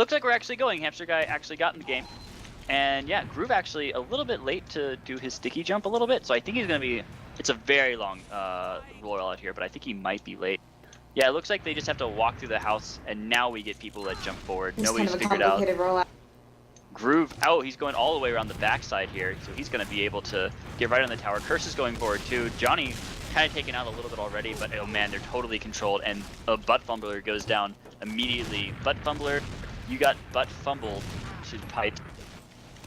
looks like we're actually going. Hamster Guy actually got in the game. And yeah, Groove actually a little bit late to do his sticky jump a little bit. So I think he's going to be... It's a very long roll out here, but I think he might be late. Yeah, it looks like they just have to walk through the house, and now we get people that jump forward. It's Nobody's kind of a figured out. complicated rollout. Groove, oh, he's going all the way around the backside here, so he's going to be able to get right on the tower. Curse is going forward too. Johnny kind of taken out a little bit already, but oh man, they're totally controlled, and a butt fumbler goes down immediately. Butt fumbler, you got butt fumbled, she's piped.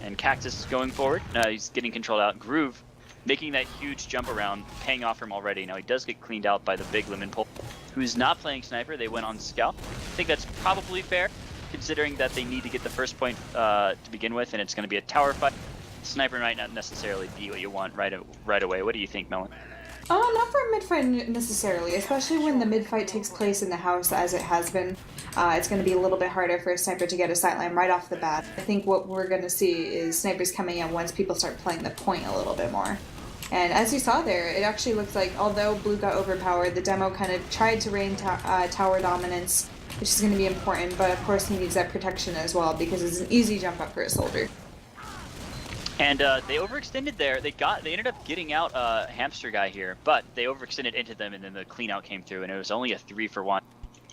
And Cactus is going forward, he's getting controlled out. Groove making that huge jump around, paying off for him already. Now he does get cleaned out by the big lemon pole, who's not playing sniper. They went on scout. I think that's probably fair, considering that they need to get the first point to begin with, and it's going to be a tower fight. Sniper might not necessarily be what you want right away. What do you think, Melon? Oh, not for a mid-fight necessarily, especially when the mid-fight takes place in the house as it has been. It's going to be a little bit harder for a sniper to get a sightline right off the bat. I think what we're going to see is snipers coming in once people start playing the point a little bit more. And as you saw there, it actually looks like, although blue got overpowered, the demo kind of tried to reign tower dominance, which is going to be important, but of course he needs that protection as well, because it's an easy jump up for a soldier. And they overextended there. They ended up getting out Hamster Guy here, but they overextended into them, and then the clean out came through, and it was only a 3-for-1.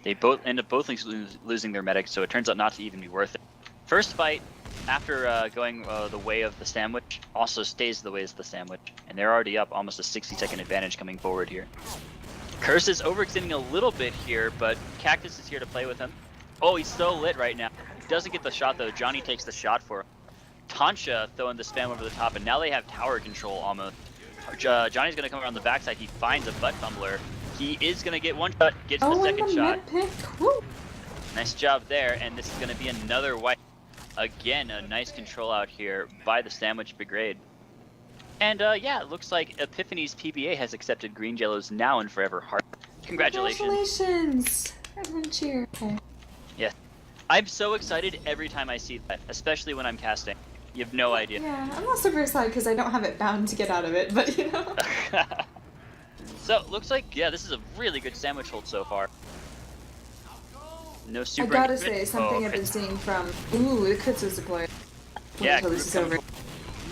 They both end up losing their medics, so it turns out not to even be worth it. First fight, after going the way of the sandwich, also stays the way as the sandwich, and they're already up almost a 60-second advantage coming forward here. Curse is overextending a little bit here, but Cactus is here to play with him. Oh, he's so lit right now. He doesn't get the shot though. Johnny takes the shot for him. Tansha throwing the spam over the top, and now they have tower control almost. Johnny's going to come around the backside. He finds a butt fumbler. He is going to get one shot, gets the second shot. Nice job there, and this is going to be another wipe. Again, a nice control out here by the Sandwich Brigade. And yeah, it looks like Epiphany's PBA has accepted Green Jello's now and forever heart. Congratulations. Congratulations. Everyone cheer. Okay. Yeah. I'm so excited every time I see that, especially when I'm casting. You have no idea. Yeah, I'm not super excited because I don't have it bound to get out of it, but you know. So, looks like, yeah, this is a really good sandwich hold so far. No super. I gotta say, something I've been seeing from... Ooh, the crits was deployed. Yeah, until this is over.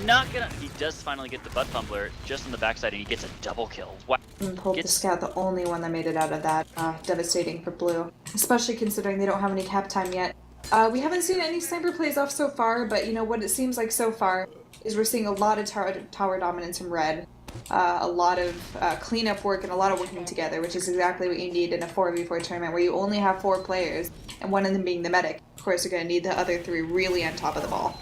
Not gonna... He does finally get the butt fumbler just on the backside, and he gets a double kill. Wow. And pulled the scout, the only one that made it out of that. Devastating for blue. Especially considering they don't have any cap time yet. We haven't seen any sniper plays off so far, but you know what it seems like so far is we're seeing a lot of tower dominance from red. A lot of cleanup work and a lot of working together, which is exactly what you need in a 4v4 tournament where you only have 4 players, and one of them being the medic. Of course, you're going to need the other 3 really on top of the ball.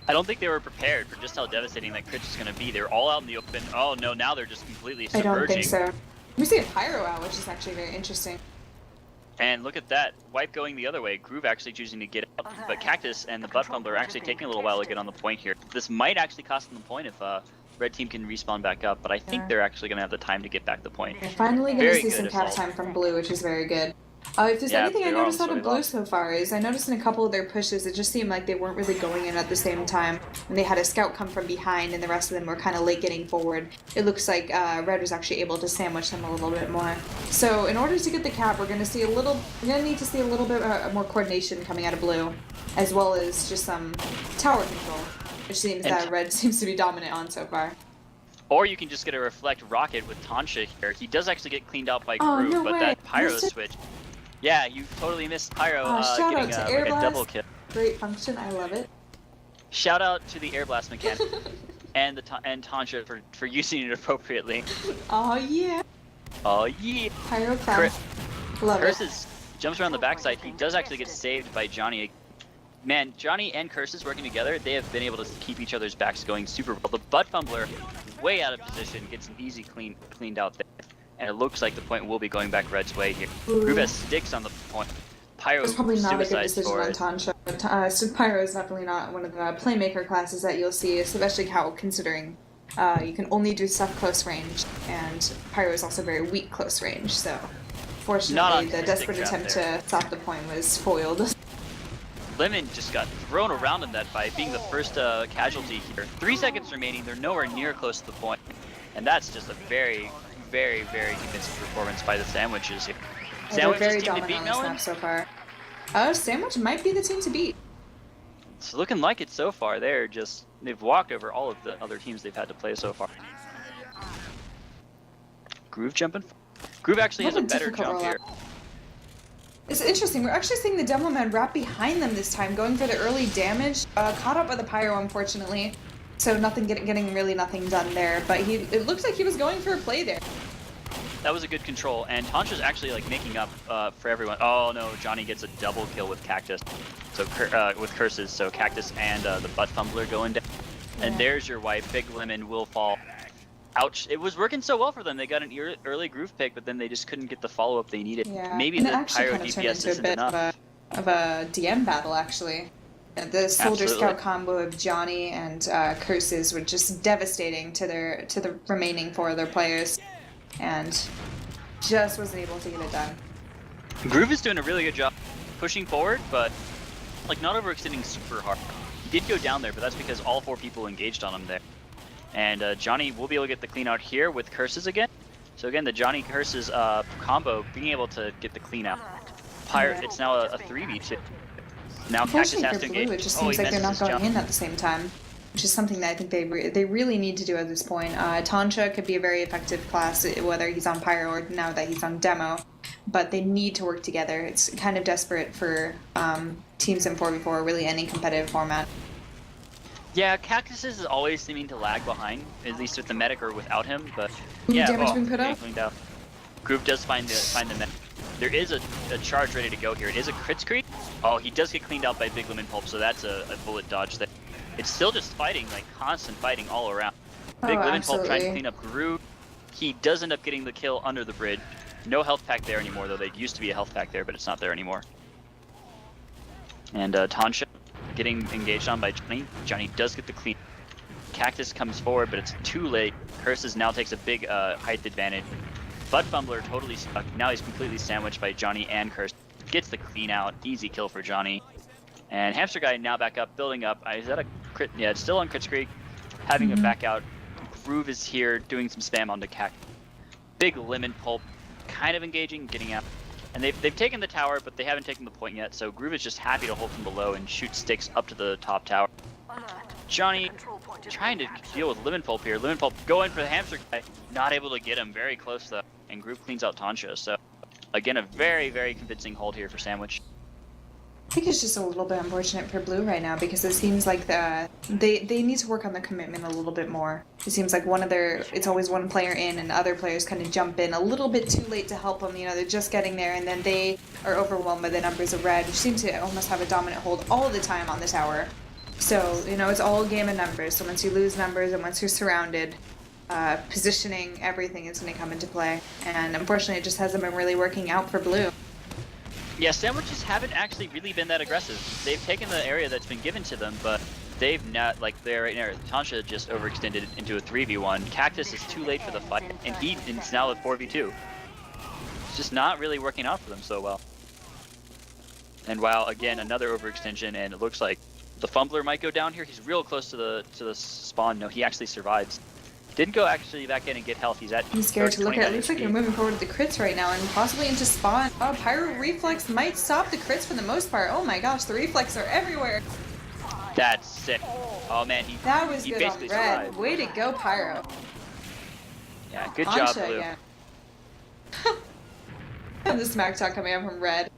I don't think they were prepared for just how devastating that crit is going to be. They're all out in the open. Oh no, now they're just completely submerging. I don't think so. We see a pyro out, which is actually very interesting. And look at that, wipe going the other way. Groove actually choosing to get out, but Cactus and the butt fumbler are actually taking a little while to get on the point here. This might actually cost them the point if red team can respawn back up, but I think they're actually going to have the time to get back the point. We're finally going to see some cap time from blue, which is very good. If there's anything I noticed out of blue so far is I noticed in a couple of their pushes it just seemed like they weren't really going in at the same time. When they had a scout come from behind and the rest of them were kind of late getting forward, it looks like red was actually able to sandwich them a little bit more. So in order to get the cap, we're going to need to see a little bit more coordination coming out of blue, as well as just some tower control, which seems that red seems to be dominant on so far. Or you can just get a reflect rocket with Tansha here. He does actually get cleaned out by Groove, but that pyro switch. Yeah, you totally missed pyro getting like a double kill. Great function, I love it. Shout out to the air blast mechanic and Tansha for using it appropriately. Oh yeah. Oh yeah. Pyro class. Love it. Curses jumps around the backside. He does actually get saved by Johnny. Man, Johnny and Curses working together, they have been able to keep each other's backs going super well. The butt fumbler, way out of position, gets an easy cleaned out there. And it looks like the point will be going back red's way here. Groove has sticks on the point. Pyro it's probably not a good decision on Tansha. So Pyro is definitely not one of the playmaker classes that you'll see, especially how considering you can only do stuff close range, and Pyro is also very weak close range, so fortunately the desperate attempt to stop the point was foiled. Lemon just got thrown around in that fight, being the first casualty here. 3 seconds remaining, they're nowhere near close to the point. And that's just a very, very, very convincing performance by the sandwiches here. Sandwiches very dominant on the snap so far. Sandwich might be the team to beat. It's looking like it so far. They've walked over all of the other teams they've had to play so far. Groove jumping. Groove actually has a better jump here. It's interesting. We're actually seeing the Demo Man wrap behind them this time, going for the early damage. Caught up by the Pyro, unfortunately. So getting really nothing done there. But it looks like he was going for a play there. That was a good control, and Tantra's actually like making up for everyone. Oh no, Johnny gets a double kill with Cactus. So with curses, so Cactus and the Butt Fumbler going down. Yeah. And there's your wipe. Big Lemon will fall. Ouch. It was working so well for them. They got an early groove pick, but then they just couldn't get the follow-up they needed. Yeah. Maybe and the Pyro DPS isn't enough. Of a DM battle, actually. The Soldier Scout combo of Johnny and Curses were just devastating to the remaining 4 of their players. And just wasn't able to get it done. Groove is doing a really good job pushing forward, but like not overextending super hard. He did go down there, but that's because all 4 people engaged on him there. And Johnny will be able to get the clean out here with Curses again. So again, the Johnny Curses combo being able to get the clean out. It's now a 3v2. Now Cactus has to engage. It just seems like they're not going in at the same time, which is something that I think they really need to do at this point. Tantra could be a very effective class, whether he's on Pyro or now that he's on Demo, but they need to work together. It's kind of desperate for teams in 4v4, really any competitive format. Yeah, Cactus is always seeming to lag behind, at least with the medic or without him, but damage being put up? Groove does find the medic. There is a charge ready to go here. It is a crit screen. Oh, he does get cleaned out by Big Lemon Pulp, so that's a bullet dodge there. It's still just fighting, like constant fighting all around. Big Lemon Pulp trying to clean up Groove. He does end up getting the kill under the bridge. No health pack there anymore, though. There used to be a health pack there, but it's not there anymore. And Tantra getting engaged on by Johnny. Johnny does get the clean. Cactus comes forward, but it's too late. Curses now takes a big height advantage. Butt Fumbler totally stuck. Now he's completely sandwiched by Johnny and Curse. Gets the clean out. Easy kill for Johnny. And Hamster Guy now back up, building up. Is that a crit? Yeah, it's still on Crit Creek. Having a back out. Groove is here doing some spam onto Cactus. Big Lemon Pulp kind of engaging, getting out. And they've taken the tower, but they haven't taken the point yet, so Groove is just happy to hold from below and shoot sticks up to the top tower. Johnny trying to deal with Lemon Pulp here. Lemon Pulp going for the Hamster Guy. Not able to get him. Very close, though. And Groove cleans out Tantra, so again, a very, very convincing hold here for Sandwich. I think it's just a little bit unfortunate for Blue right now because it seems like they need to work on their commitment a little bit more. It seems like it's always one player in and other players kind of jump in a little bit too late to help them. You know, they're just getting there and then they are overwhelmed by the numbers of Red, which seem to almost have a dominant hold all the time on the tower. So, you know, it's all a game of numbers. So once you lose numbers and once you're surrounded, positioning, everything is going to come into play. And unfortunately, it just hasn't been really working out for Blue. Yeah, Sandwiches haven't actually really been that aggressive. They've taken the area that's been given to them, but they've not, like, they're right now. Tantra just overextended into a 3v1. Cactus is too late for the fight, and it's now a 4v2. It's just not really working out for them so well. And while, again, another overextension, and it looks like the Fumbler might go down here. He's real close to the spawn. No, he actually survives. Didn't go actually back in and get health. I'm scared to look at. It looks like they're moving forward to the crits right now and possibly into spawn. Oh, Pyro Reflex might stop the crits for the most part. Oh my gosh, the Reflex are everywhere. That's sick. Oh man, that was good on Red. Survived. Way to go, Pyro. Yeah, good job, Blue. Yeah. And the smack talk coming out from Red,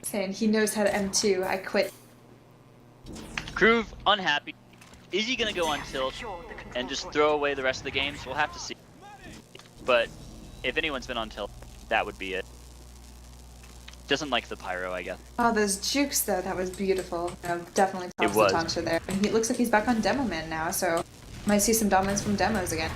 saying he knows how to M2. I quit. Groove unhappy. Is he gonna go on tilt and just throw away the rest of the games? We'll have to see. But if anyone's been on tilt, that would be it. Doesn't like the Pyro, I guess. Oh, those jukes though, that was beautiful. Definitely props to Tantra there. And he looks like he's back on Demo Man now, so might see some dominance from Demos again.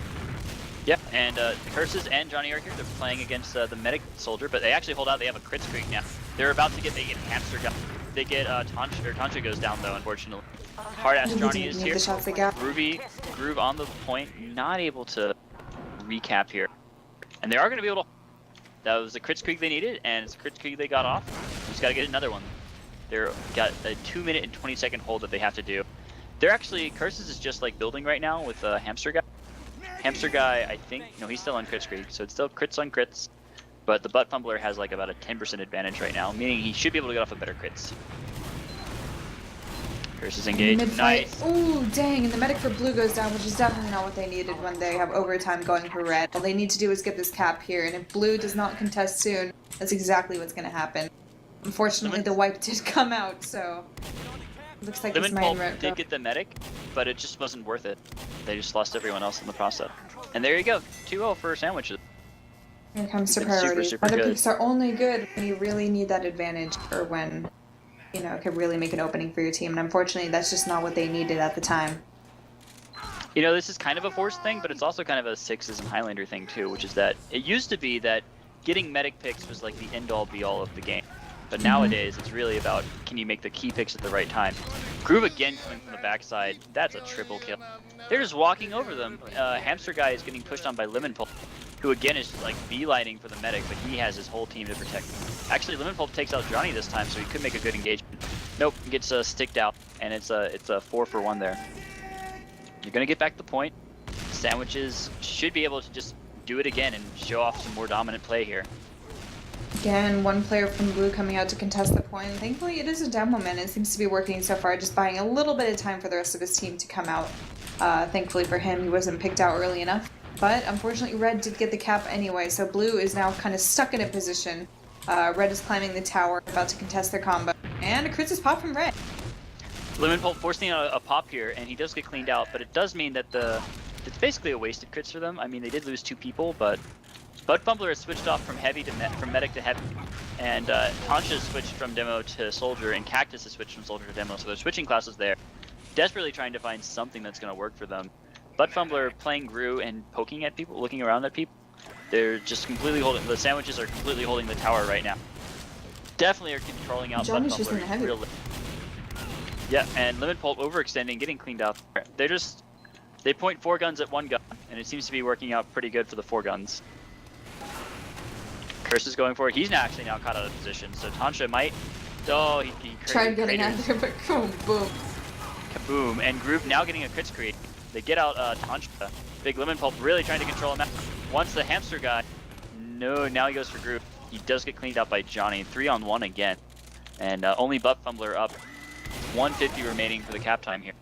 Yep, and Curses and Johnny are here. They're playing against the Medic Soldier, but they actually hold out. They have a crit streak now. They're about to get Hamster Guy. They get Tantra goes down though, unfortunately. Hard-ass Johnny is here. Groove on the point, not able to recap here. And they are going to be able to... That was the crit streak they needed, and it's a crit streak they got off. Just got to get another one. They're got a 2-minute and 20-second hold that they have to do. They're actually... Curses is just like building right now with Hamster Guy. Hamster Guy, I think... No, he's still on crit streak, so it's still crits on crits. but the Butt Fumbler has like about a 10% advantage right now, meaning he should be able to get off of better crits. Curses engaged. Nice. Ooh, dang, and the medic for blue goes down, which is definitely not what they needed when they have overtime going for red. All they need to do is get this cap here, and if blue does not contest soon, that's exactly what's going to happen. Unfortunately, the wipe did come out, so looks like this main red did get the medic, but it just wasn't worth it. They just lost everyone else in the process. And there you go, 2-0 for sandwiches. Here comes to priorities. Super Other good. peaks are only good when you really need that advantage, or when, you know, it could really make an opening for your team. And unfortunately, that's just not what they needed at the time. You know, this is kind of a forced thing, but it's also kind of a Sixes and Highlander thing too, which is that it used to be that getting medic picks was like the end-all be-all of the game. But nowadays, it's really about, can you make the key picks at the right time? Groove again coming from the backside. That's a triple kill. They're just walking over them. Hamster guy is getting pushed on by Lemon Pulp, who again is like beelining for the medic, but he has his whole team to protect him. Actually, Lemon Pulp takes out Johnny this time, so he could make a good engagement. Nope, gets sticked out, and it's a 4-for-1 there. You're gonna get back the point. Sandwiches should be able to just do it again and show off some more dominant play here. Again, one player from blue coming out to contest the point. Thankfully, it is a demo man. It seems to be working so far, just buying a little bit of time for the rest of his team to come out. Thankfully for him, he wasn't picked out early enough. But unfortunately, red did get the cap anyway, so blue is now kind of stuck in a position. Red is climbing the tower, about to contest their combo. And a crits is popped from red. Lemon Pulp forcing a pop here, and he does get cleaned out, but it does mean that it's basically a wasted crits for them. I mean, they did lose 2 people, but Bud Fumbler has switched off from medic to heavy, and Tansha has switched from demo to soldier, and Cactus has switched from soldier to demo, so they're switching classes there. Desperately trying to find something that's going to work for them. Bud Fumbler playing Gru and poking at people, looking around at people. They're just completely holding, the sandwiches are completely holding the tower right now. Definitely are controlling out Bud Fumbler. Real yeah, and Lemon Pulp overextending, getting cleaned up. They point 4 guns at 1 gun, and it seems to be working out pretty good for the 4 guns. Curse is going for it. He's actually now caught out of position, so Tansha might. Oh, he tried getting out there, but boom, boom. Kaboom, and Groove now getting a crits create. They get out Tansha. Big Lemon Pulp really trying to control him out. Once the hamster guy. No, now he goes for Groove. He does get cleaned out by Johnny. 3-on-1 again. And only Butt Fumbler up. 150 remaining for the cap time here.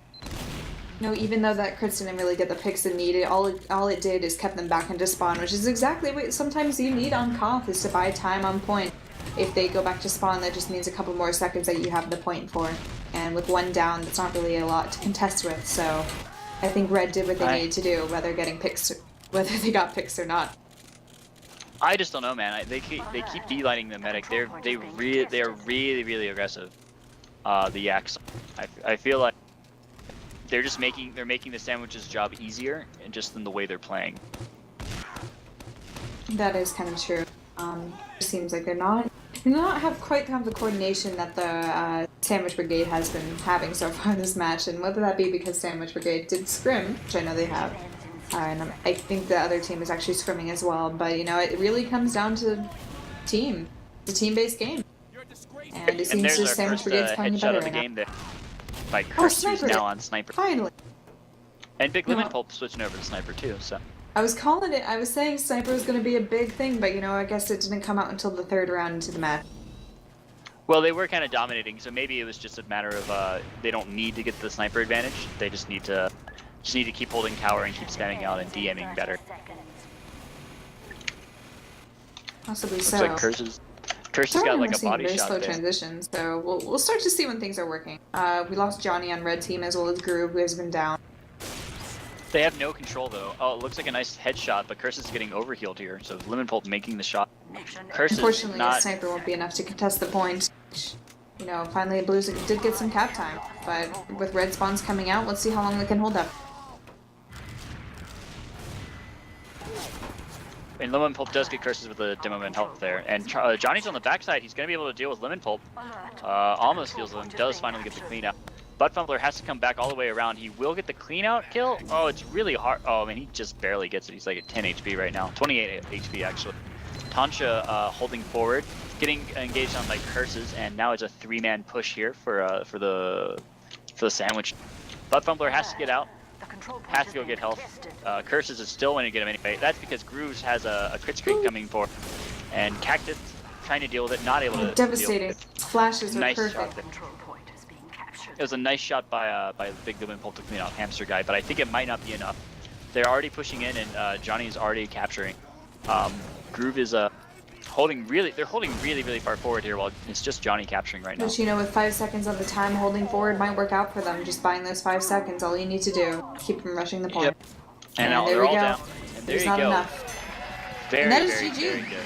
No, even though that crits didn't really get the picks it needed, all it did is kept them back into spawn, which is exactly what sometimes you need on Koth, is to buy time on point. If they go back to spawn, that just means a couple more seconds that you have the point for. And with 1 down, that's not really a lot to contest with, so I think red did what they needed to do, whether they got picks or not. I just don't know, man. They keep beelining the medic. They are really aggressive. The Yaks. I feel like they're making the sandwiches job easier, and just in the way they're playing. That is kind of true. It seems like they do not have quite the coordination that the Sandwich Brigade has been having so far this match, and whether that be because Sandwich Brigade did scrim, which I know they have, and I think the other team is actually scrimming as well, but you know, it really comes down to team. It's a team-based game. And it seems as Sandwich Brigade's playing better right now. There by Curse, who's now on Sniper. Finally! And Big Lemon Pulp switching over to Sniper too, so. I was calling it, I was saying Sniper was going to be a big thing, but you know, I guess it didn't come out until the 3rd round into the match. Well, they were kind of dominating, so maybe it was just a matter of they don't need to get the Sniper advantage. They just need to keep holding tower and keep spamming out and DMing better. Possibly so. Looks like Curse has got like a body very shot slow there. Transition, so we'll start to see when things are working. We lost Johnny on red team as well as Groove, who has been down. They have no control though. Oh, it looks like a nice headshot, but Curse is getting overhealed here, so Lemon Pulp making the shot. Curse Unfortunately, is not... a sniper won't be enough to contest the point. You know, finally Blues did get some cap time, but with red spawns coming out, let's see how long they can hold up. And Lemon Pulp does get curses with the demo man health there. And Johnny's on the backside. He's going to be able to deal with Lemon Pulp. Almost deals with him. Does finally get the clean out. Butt Fumbler has to come back all the way around. He will get the clean out kill. Oh, it's really hard. Oh, I mean, he just barely gets it. He's like at 10 HP right now. 28 HP, actually. Tansha holding forward. Getting engaged on like curses. And now it's a 3-man push here for the sandwich. Butt Fumbler has to get out. Has to go get health. Curses is still going to get him anyway. That's because Grooves has a crit streak coming for. And Cactus trying to deal with it, not able to. Devastating. Flashes are nice perfect. Shot there. It was a nice shot by the Big Goodman Pulp to clean out Hamster guy, but I think it might not be enough. They're already pushing in, and Johnny is already capturing. Groove is holding really. They're holding really far forward here, while it's just Johnny capturing right now. Which, you know, with 5 seconds on the time, holding forward might work out for them. Just buying those 5 seconds, all you need to do, keep them rushing the point. Yep. And now there they're we all go. down. And there There's you not go. enough. Very, And that is very, GG. very good.